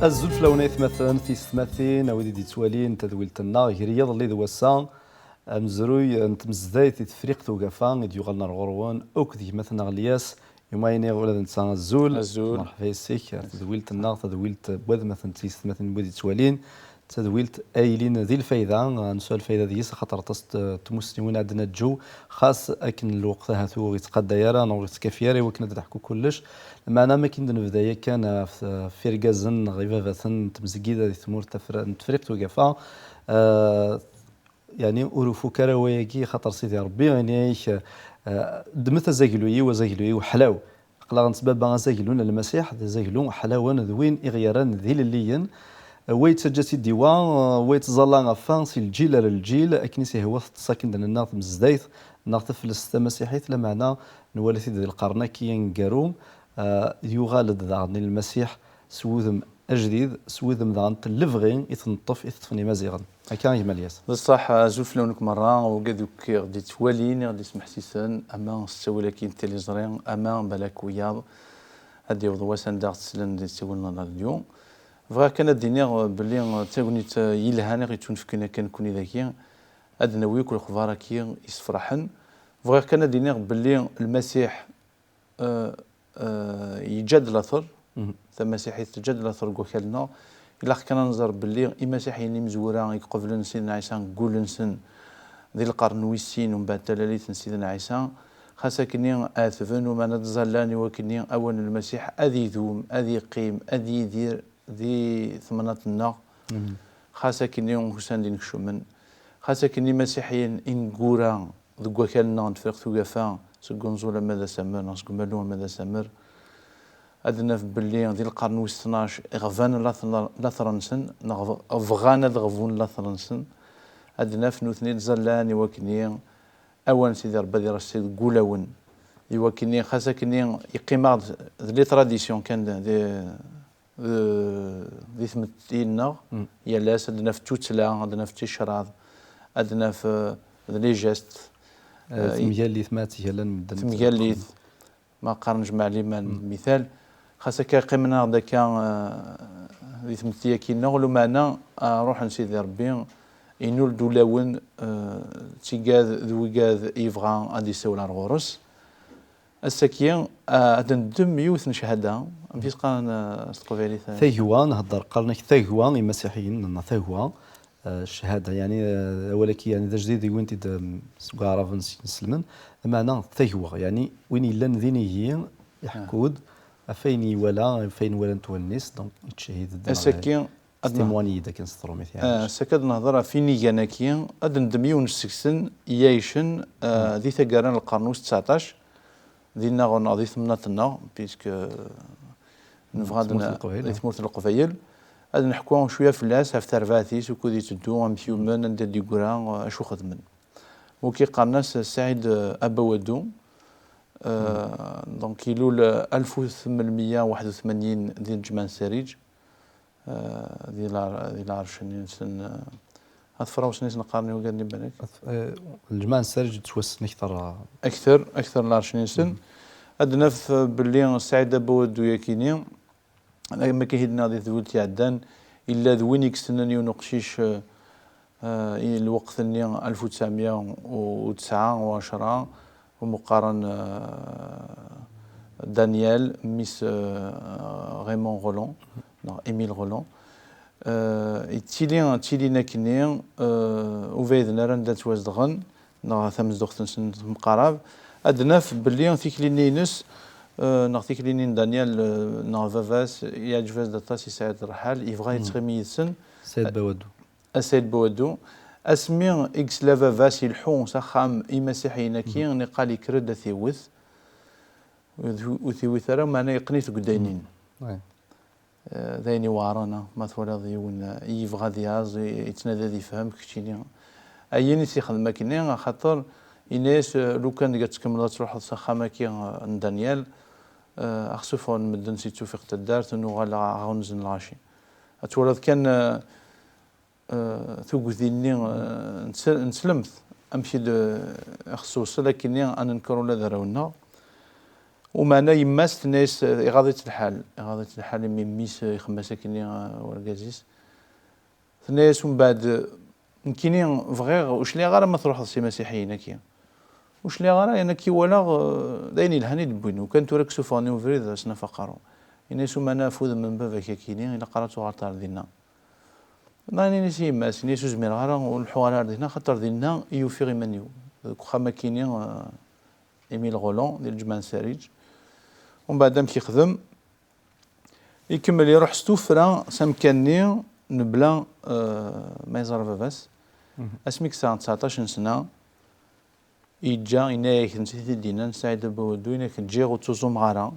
الزلف لونيث مثلا تيستماثين او دي توالين تدويل النار رياض اللي دوسا مزروي نتمزداي تفريق توقفان ديوغالنا الغروان اوكدي مثلا غلياس يومين ولا نتسان الزول مرحبا يسيك تدويلت النار تدويلت بوذ مثلا تيستماثين بوذ توالين تدويلت ايلين ذي الفايده نسال الفايده ديس خاطر تمسلمون عندنا الجو خاص اكن الوقت هاتو يتقدى يرا نور تكافياري وكنا نضحكوا كلش معنا ما كاين البدايه كان في ركازن غيفافا تمزكيده دي تمور تفريق توقفا يعني أوروفو كراويكي خاطر سيدي ربي يعني دمت زاكلوي وزاكلوي وحلاو قلا غنسباب زاكلون المسيح زاكلون حلاوان ذوين إغياران ذي الليين ويتسجل الديوان ويتظل غفان سي الجيل على الجيل اكنيسي هو ساكن دنا الناط مزدايث ناط في المسيحيت لا معنى نوالث ذي القرن كي نقروم يغالد ذاغني المسيح سوذم اجديد سوذم ذا اللفغين يتنطف يتطفني مزيغا هكا يما الياس بصح زوف لونك مره وكادوك غادي توالين غادي يسمح سيسان اما ستولى كاين تيليزرين اما بلاك وياض هادي وضواسان داغ تسلن دي تسولنا اليوم فغا كان دينيغ بلي تاغنيت يلهاني غيتون فكنا كنكوني ذاكي ادنا ويك الخباره كي يسفرحن فغا كان دينيغ بلي المسيح يجد الاثر المسيح يتجد الاثر كوكلنا الا كان ننظر بلي المسيحيين مزورا يقبلن سيدنا عيسى نقول نسن ذي القرن ويسين ومن بعد تلاليث سيدنا عيسى خاصة كني اثفن وما نتزلاني وكني اول المسيح اذي ذوم اذي قيم اذي يدير ذي ثمناتنا خاصة كني وحسان دين كشومن خاصة كني مسيحيين إنقورا ذو كلنا نفرق ثقافا سكونزولا ماذا سمر نسكو مالون ماذا سمر أدنى في بلي ذي القرن وستناش غفان لاثرنسن أفغانا غفون لاثرنسن أدنى في نوثني زلاني وكني أول سيدي ربي دير السيد قولاون يوكني خاصة كني يقيم ذي تراديسيون كان ذي ثمتينا يلاس أدنى في توتلا أدنى في تشراض أدنى في لي جيست تمياليث ماتي هلا تمياليث ما قارنج مع لي مثال خاصة كيقيمنا داكا ذي ثمتيا كينا ولو معنا روح نسيدي ربي إنول دولاون تيقاذ ذويقاذ يفغان غادي يساول على الغرس الساكية ندم يوث نشهدها في قان استقبالي ثاهوا نهضر قرنك ثاهوا المسيحيين ثاهوا الشهاده يعني ولكن يعني ذا جديد وين سكارا نسلمن معنى ثاهوا يعني وين الا ذينيين يحكود فين ولا نتونس دونك يتشهد الساكية تيمواني دا كنسطرو مثلا سكاد نهضر فيني جاناكيا ندم يون سكسن يايشن ذي ثقارن القرنوس 19 ذي ناغون ذي ثمناتنا بيسك نفغادنا ذي ثمورت القفايل هذا نحكوا شويه في الناس في ترفاتيس وكودي تدو مفيومن ند دي غورا اشو خدمن وكي قالناس سعيد ابوادو دونك يلول 1881 ديال جمان سريج ديال العرشنين سن اثفراوس نيس نقارني وقالني بالك الجمان سريج توسن اكثر العرشنين سن ادنف باللي سعيد ابوادو ياكيني ما كيهدنا ذي ذولت يعدان الا ذوين يكسنني ونقشيش الوقت اللي 1919 ومقارن دانيال ميس ريمون غولون إيميل غولون تيلينا كني وفايدنا راندا توازدغن ثمز دوختن مقارب ادناف باللي ثيكلينينس نعطيك لينين دانيال نافافاس يعجبز داتاس يساعد الرحال يبغى يتغمي يسن السيد بوادو اسمي اكس لافافاس يلحون سخام مسيحيين كي نقال يكرد ثيوث وثيوث راه معنا يقنيت قداينين ذاين يوارنا ما ثولا ضيون يبغى دياز يتنادى يفهم كشيني أيني تيخدم كيني خاطر الناس لو كان تكمل تروح للسخامة كي دانيال أخسفون مدن سي توفيق تدار تنو غنزن العشي أتولد كان ثوقذيني نسلمت أمشي خصوص لكني أنا نكرو لا دارونا ومعنا يماس الناس إغاضة الحال من ميس يخمسا كيني ورقازيس الناس ومن بعد كيني فغير وش لي غير ما تروح لسي مسيحيين كي وش لي غير انا كي ولا دايني الهاني دبوينو كانت راك سوفاني وفريد سنا فقرو الناس ومعنا فوذ من بابا كيني إلا قراتو غارتار دينا ناني نسي ماس نيسو زمير غارا والحوار دينا خاطر دينا يوفي منيو خاما كيني إيميل غولون ديال الجمان ساريج ومن بعد كيخدم يكمل يروح ستوفرا سامكاني نبلا ما يزرى باباس اسميك ساعة 19 سنة يجا إنايك نسيتي دينا سعيد بودو إناك تجي وتوزو مغارا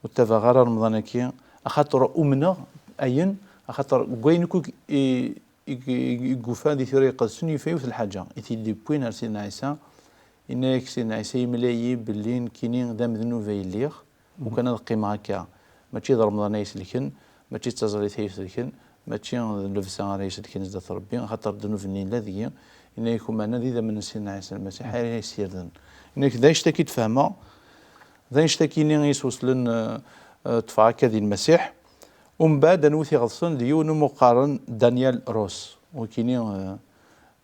وتفا غارا رمضانكي أخاطر أمنا أين أخاطر قوينكو يقوفا دي ثوري قدسون يفيوث الحاجة يتيدي بوين سيدنا عيسى إنايك سيدنا عيسى يملايي باللين كينين دام ذنو فيليغ وكان القيمة هكا ماشي رمضان يسلكن ماشي تزريت يسلكن ماشي لبسان رئيس الكنيسة ربي خاطر ذنوب الذي إن يكون معنا ذي من سيدنا عيسى المسيح هاي يسير ذن إنك ذا يشتكي تفهمه ذا يشتكي نين يسوس لن تفعل كذي المسيح ومن بعد نوثي غلصن ديون مقارن دانيال روس وكيني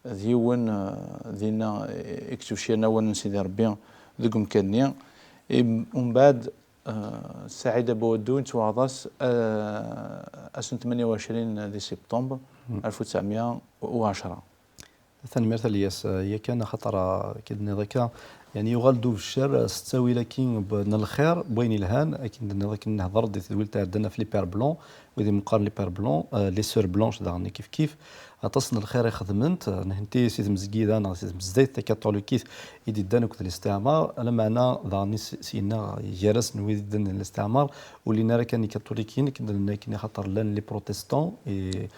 ديون ذينا اكتوشينا ونسيدي ربي ذكم كني ومن بعد سعيد بودون توعظس أسنة 28 دي سبتمبر 1910 ثاني مثال ياس هي كان خطر كدنا ذاك يعني يغلدوا في الشر ستاوي لكن بن الخير بوين الهان اكيد ذاك نهضر دي تدويل تاع عندنا في لي بير بلون وذي مقارن لي بير بلون لي سور بلونش داغني كيف تصن الخير يخدمنت نهنتي سيد مزكيدا انا سيد مزديت كاثوليكيت يدي دانك الاستعمار انا معنا داغني سينا جرس نوي دن الاستعمار ولينا راه كان كاثوليكيين كنا كاين خاطر لان لي بروتستون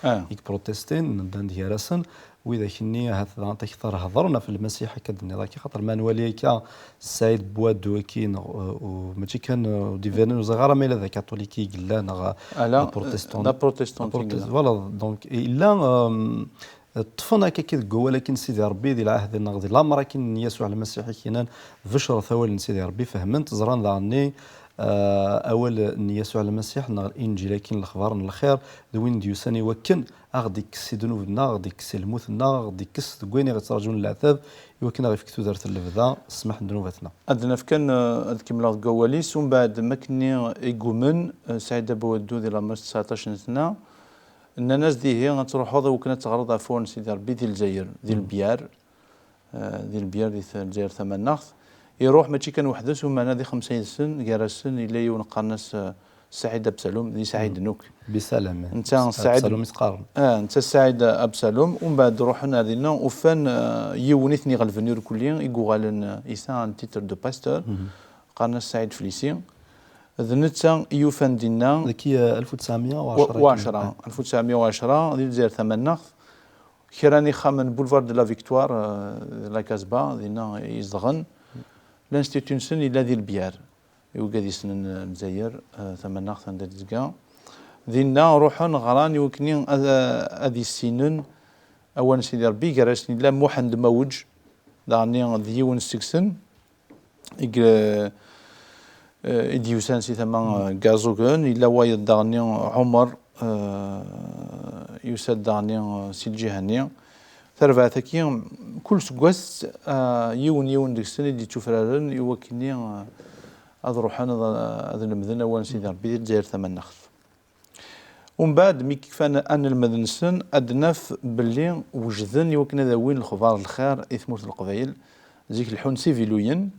يك بروتستين دان جرسن وإذا كني هذا تكثر هضرنا في المسيح كدني ذاك خاطر ما نوليك السيد بوادو كين وماشي كان ديفيرن صغار ما ذاك كاثوليكي قلنا لا بروتستون لا بروتستون فوالا دونك الا طفنا كيك ولكن سيدي ربي ذي العهد النغدي لا مرة كاين يسوع المسيح كينان فشر ثوال سيدي ربي فهمت زران ذاني اول يسوع المسيح نغ الانجيل كاين الاخبار الخير دوين ديوساني وكن اغديك سي ذنوبنا اغديك سي الموتنا اغديك كس كويني غترجون العذاب يوكن غير فيك دارت اللبذا سمح ذنوباتنا عندنا كان كيملا كواليس ومن بعد ما كني ايغومن سعيد بودو ديال عمر 19 سنه ان الناس دي هي غتروح هذا وكنا تغرض عفوا سيدي ربي ديال الجزائر ديال البيار ديال الجزائر ثمان نخ يروح ماشي كان وحدس ومعنا دي 50 سن جالسن الى يونقى الناس سعيد ابسلوم دي سعيد نوك بسلام انت سعيد ابسلوم يتقارن انت سعيد ابسلوم ومن بعد روحنا دينا وفان يونيثني غالفنير كليا يقولن ايسان تيتر دو باستور قالنا سعيد فليسي ذنتا يوفان دينا ذكي 1910 ديال الجزائر ثمان كيراني خامن بولفار دو لا فيكتوار لا كازبا دينا يزغن لانستيتيون سن الى ديال البيار يوقادي سن الجزائر ثمان ناخ تندزكا دينا روحو نغراني وكني هذه السنين اولا سيدي ربي كراسني لا محمد موج داني ديون سكسن ديوسان سي ثمان غازوغن الا وايد داني عمر يسد داني سي الجهني ثرفاتكي كل سكواس يون ديك السنه اللي تشوفرارن يوكني اضروح انا هذا المذن وان سيدي ربي الجزائر ثمان نخف ومن بعد مي كيفانا ان المدنسن ادناف باللي وجدن يوكنا ذوين الخبار الخير اثموت القبائل زيك الحنسي فيلوين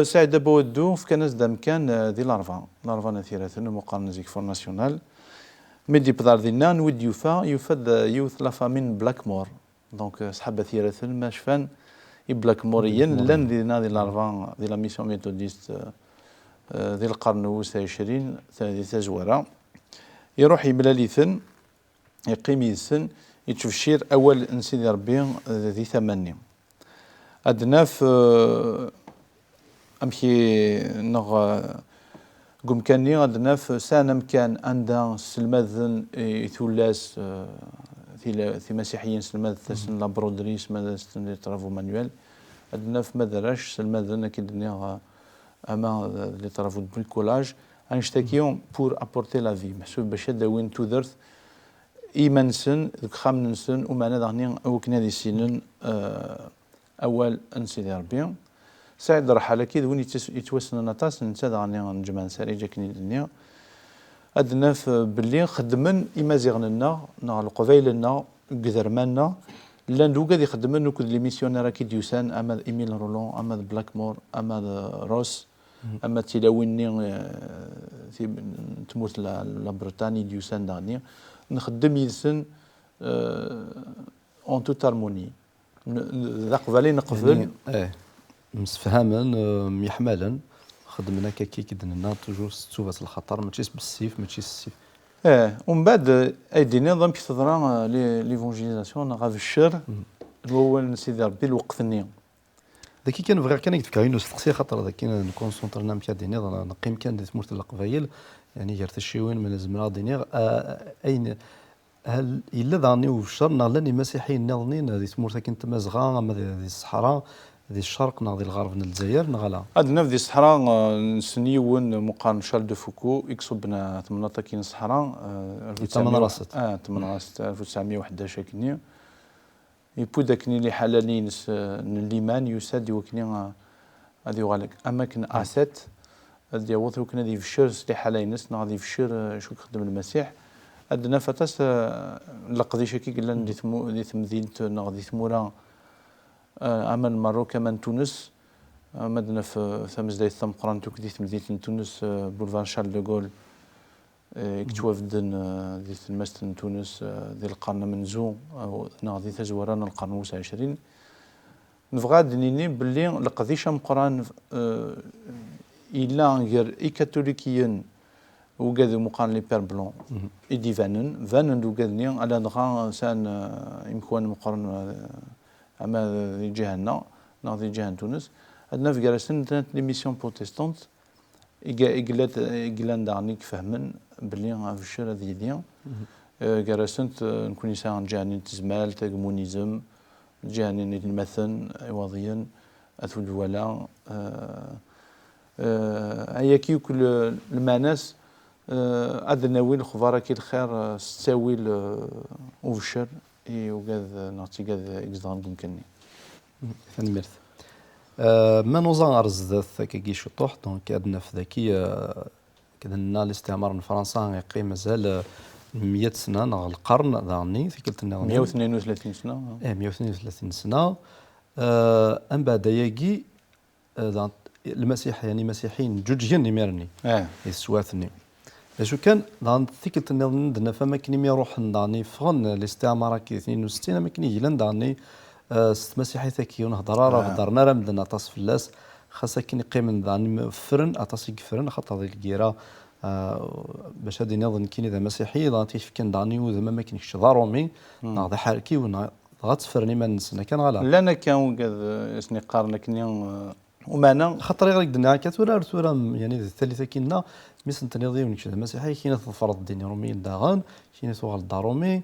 سعيد بودو في كناس دام كان دي لارفا نثيرة مقارنة زيك فور ناسيونال ميدي بدار دينا نود يفاد يوث لا فامين بلاكمور دونك صحابة ثيرة ما شفان بلاكموريين لان دينا دي لارفا دي لا ميسيون ميثوديست دي القرن الوسطى 20 دي تزوره يروح يملاليثن يقيم يسن يتفشير أول نسيدي ربي ذي ثمانية أدنا في أمشي نغ قم كاني أدنا في سنة مكان عندها سلمذن يثلاث في مسيحيين سلمذ تسن لابرودريس ماذا سن طرافو مانويل أدنا في مدرش سلمذن أكيد نيغ أما اللي طرافو بالكولاج أنشتكيون بور أبورتي لا في محسوب باش داوين تودرث إيمانسن ذك خامنسن ومعنا دغني وكنا دي سنين أول أنسيدي ربي سعيد رحالة كي وين يتوسن نطاس نتا دغني نجمع نساري جاكني الدنيا أدنا في باللي خدمن إمازيغننا نا القبايلنا قدرمانا لاندو قاعد يخدمن وكد لي ميسيونير كي ديوسان أما إيميل رولون أما بلاكمور أما روس أما تلاويني تموت لا بريطاني ديوسان دغني نخدم يسن اون توت هارموني ذا قبالي نقبل مسفهما يحملا خدمنا كي كدنا توجور ستوفاس الخطر ماشي بالسيف ماشي السيف ومن بعد ايدي نظام كي تضرا ليفونجيزاسيون غاف الشر هو سيدي ربي الوقت النية ذاك كان فغير كان يتفكر انه استقسي خاطر ذاك نكونسونطرنا مكا دينيغ نقيم كان دي ثمورت القبايل يعني جرت الشيوين من لازمنا دينيغ اين هل الا ظاني وشرنا لاني مسيحيين نظنين هذه ثمورت كنت مازغا اما هذه الصحراء هذه الشرق ناضي الغرب من الجزائر نغلا عندنا في الصحراء نسنيون مقارن شارل دو فوكو يكسبنا ثمنطا كاين الصحراء 1911 كني يبو داكني اللي حلالين الليمان يساد وكني هذه غالك اماكن اسات هذه وثو كنا دي في الشر اللي حالينس ناضي في الشر شو خدم المسيح عندنا فتاس لقضيشه كي قلنا دي ثمدينه ناضي ثمورا عمل مروك كمان تونس مدنا في ثمز داي ثم قران توك دي مدينه تونس بولفار شارل دوغول كتوف دن دي المسن تونس دي القرن منزو او ناضي تزورنا القرن 25 نفغا دنيني باللي القضيشه مقران الا غير اي كاثوليكيين وقادو مقارن لي بير بلون اي ديفانن فانن وقادني على دغا سان يمكن مقارن اما جهنا ناضي جهه تونس عندنا في جالسين لي ميسيون بروتستانت إقلان دعنيك فهمن بلي في الشارع ذي ديان جالسين نكون يسان جاني تزمال تاغمونيزم جاني المثن عوضيا أثو الولا هياكي كل الماناس أدناوي الخبارة كي الخير ستاوي وفي الشر وقاذ نعطي قاذ إكزدان ممكنني فنمرث ما نوزان أرزدث كي شطوح دونك أدنا في ذاكي كذا الاستعمار من فرنسا يقيم مازال 100 سنة نغ القرن ذاني ثقلت لنا 132 سنة 132 سنة أم بعد يجي المسيح يعني مسيحيين جوجين يمرني يسواثني شو كان دان ثقلت لنا عندنا فما كني يروح داني فغن الاستعمار كي 62 ما كني يلان داني مسيحي ثكي ونهضر راه هضرنا راه مدنا طاس فلاس خاصة كي نقيم داني فرن اطاس يكفرن خاطر هذيك الكيرا باش هادي نظن كاين اذا مسيحي دان تيف كان داني وزعما ما كاينش ضارومي ناضي حركي غتسفرني ما نسنا كان غلا لا انا كان اسني قارنا كني ومانا خاطر غير دنا كتورا يعني الثالثه كاينه ميسن تنظيم ونكشف المسيحي كاين الفرض الديني روميين داغان كاين سوغ الضارومي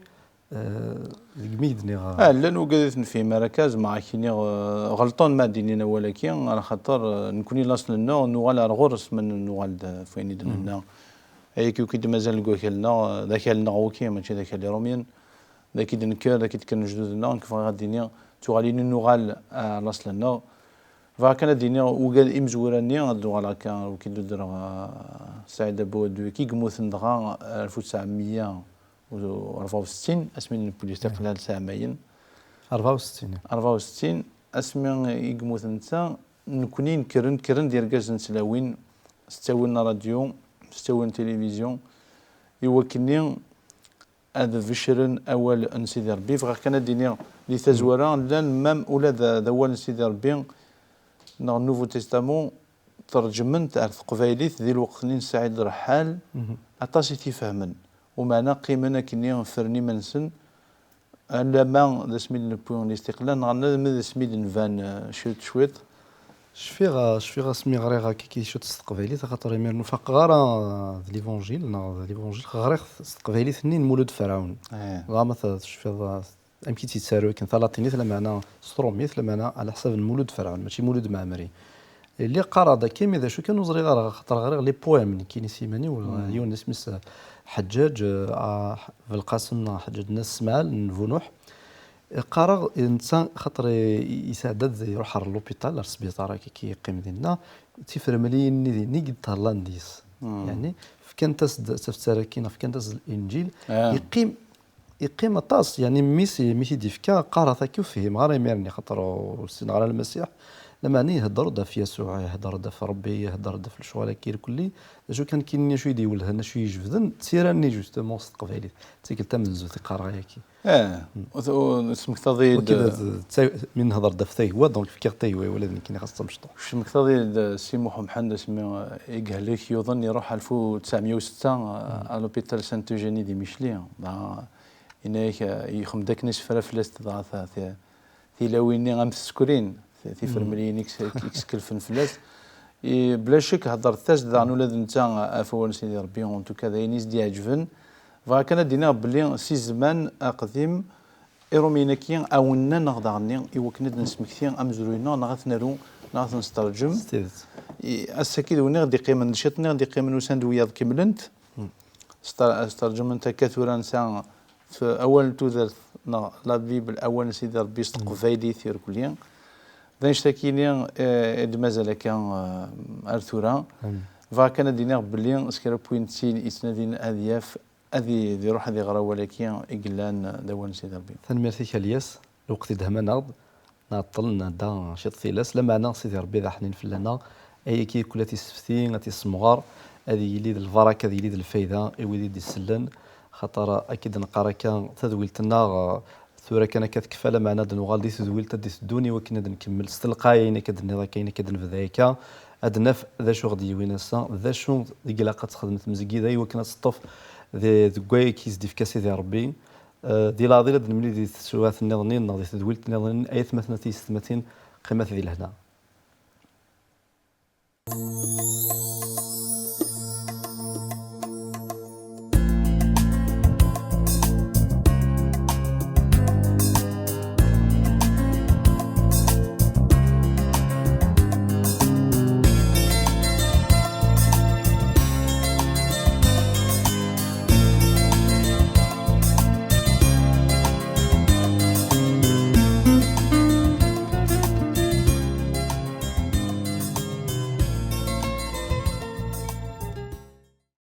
الميدني لا وقدت في مراكز مع كيني غلطان ما دينينا ولكن على خاطر نكوني لاصل لنا نوال غرس من نوال فين دنا هي كي مازال نقول لنا ذاك النغوكي ماشي ذاك اللي روميان ذاك دنكر ذاك كان جدودنا كيف غاديني توغاليني نوغال لاصل لنا فكان ديني وقال امزوراني غدو على كان وكي در سعيد بود كي قموث ندغا 1964 اسمين البوليس استقلال سامين 64 اسمين يقموث نتا نكونين كرن ديال كاز نسلاوين ستاوين راديو ستاوين تلفزيون يوكلني هذا فشرن اول انسيدي ربي فغا كان ديني لي تزورا لان مام ولا ذا اول انسيدي ربي نو نوفو تيستامون ترجمنت على قبايليت ذي الوقت اللي سعيد رحال عطاسي تيفهمن ومعنا قيمنا كني فرني منسن لما ذا سميد نبوين الاستقلال نغنى ذا سميد نفان شويت شفيغ سمي غريغا كي شوت استقبالي خاطر يمير نفاق غارا ليفونجيل ليفونجيل غريغ استقبالي ثنين مولود فرعون غا شفيغ يمكن تيتسارو كان ثلاثيني ثلا معنا سترومي ثلا معنا على حساب المولود فرعون ماشي مولود معمري اللي قرا دا كيمي ذا شو كانوا زري غير خاطر غير لي بويم كاين سيماني ولا يونس مس حجاج في القاسم حجاج الناس سمال نفونوح قرر الانسان خاطر يساعد يروح للوبيتال للسبيطار كي يقيم ديالنا تيفر مليين ني قد هولانديس يعني في كانتاس تفتراكينا في كانتاس الانجيل يقيم طاس يعني ميسي ديفكا قرا ثاكيو فهم غير يمرني خاطر السين على المسيح لما ني يهضر دا في يسوع يهضر دا في ربي يهضر دا في الشوالة كير كلي شو كان كاين شويه ديول هنا شويه يجبدن تيراني جوستومون استقبالي تيقل تمنزو تيقرا ياكي اسمك تضيد وكذا من هضر دا في هو دونك في كيرتي ولا كاين خاصه مشطو اسمك تضيد سي محمد اسمي يقهلك يظن يروح 1906 على لوبيتال سانت جيني دي ميشلي هناك يخم داك ناس فرافلاس تضاعف في لويني غام تسكرين في فرملين اكس كلفن فلاس بلا شك هضرت تاج دان ولاد نتا افوان سيدي ربي اون تو كذا ينيس دي عجبن فكان دينا بلي سي زمان اقدم ايروميناكي اونا نغدغني يوكند نسمكثي امزروينا نغثنرو نغث نسترجم السكيد ونغ دي قيمه نشطنا دي قيمه وساندوياض كملنت استرجم انت كثورا نسا في اول توذر لا بيبل اول سيدي ربي استقفايدي ثير كليا ذا نشتكيني مازال كان ارثورا فكان دينا بلي سكر بوينتين اسنادين اذياف هذه ذي روح هذه غرا ولكن اقلان دوان سيدي ربي ثنميرتي الياس الوقت دهما ناض نعطلنا دا شي ثيلاس لما انا سيدي ربي ذا حنين فلنا اي كي كلاتي سفتين غاتي السمغار هذه يليد البركه هذه يليد الفايده ايويدي دي السلن خاطر اكيد نقرا كان تذويلتنا ثورة كان كتكفى معنا دنوغال دي تذويلت دي تدوني وكنا نكمل ستلقاينا كدني كاينه كدن في ذاك ادنا ذا شو غادي وينسا ذا شو ديك لاقات خدمت مزكيده ايوا كنا تطف ذي كواي كيس ديف كاسي ديال ربي دي لا ديال ملي دي سوات النظنين ناضي تذويلت نظنين اي ثمثنتي ستمتين قيمه ذي لهنا